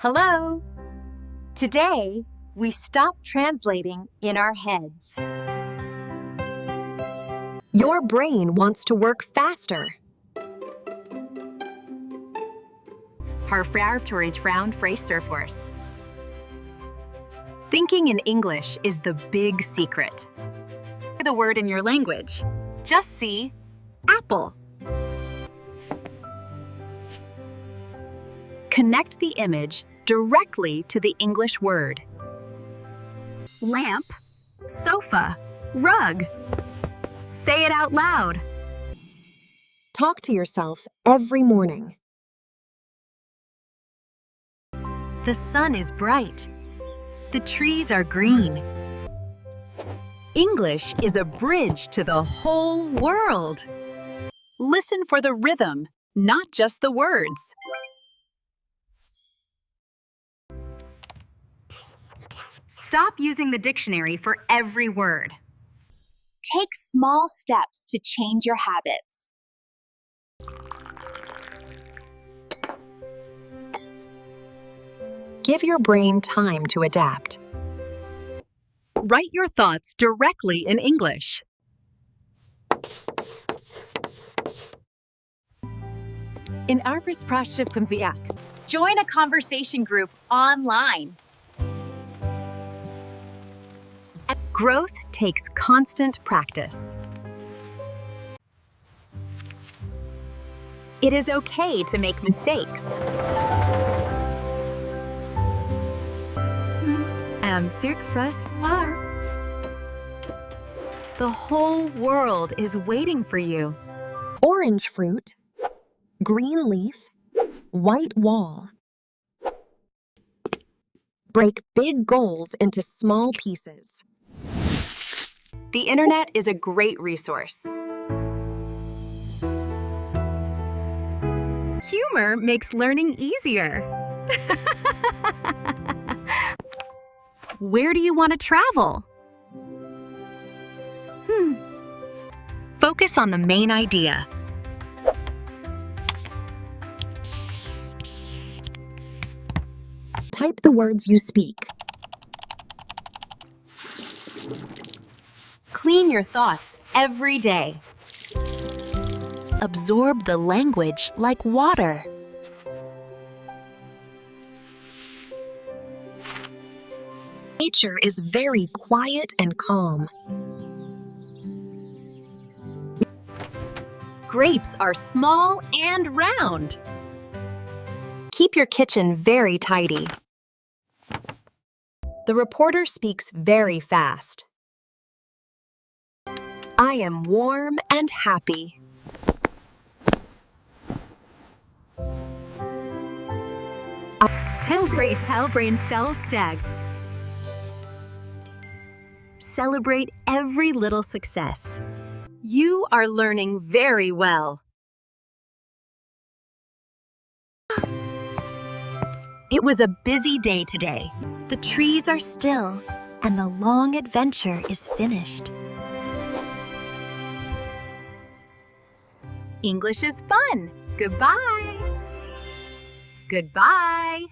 Hello! Today, we stop translating in our heads. Your brain wants to work faster. Surfforce. Thinking in English is the big secret. The word in your language. Just see apple. Connect the image directly to the English word. Lamp, sofa, rug. Say it out loud. Talk to yourself every morning. The sun is bright. The trees are green. English is a bridge to the whole world. Listen for the rhythm, not just the words. Stop using the dictionary for every word. Take small steps to change your habits. Give your brain time to adapt. Write your thoughts directly in English. In Arbus Prashivkunviak. Join a conversation group online. Growth takes constant practice. It is okay to make mistakes. The whole world is waiting for you. Orange fruit, green leaf, white wall. Break big goals into small pieces. The internet is a great resource. Humor makes learning easier. Where do you want to travel? Focus on the main idea. Type the words you speak. Clean your thoughts every day. Absorb the language like water. Nature is very quiet and calm. Grapes are small and round. Keep your kitchen very tidy. The reporter speaks very fast. I am warm and happy. Celebrate Halbrain Selvstag. Celebrate every little success. You are learning very well. It was a busy day today. The trees are still, and the long adventure is finished. English is fun. Goodbye. Goodbye.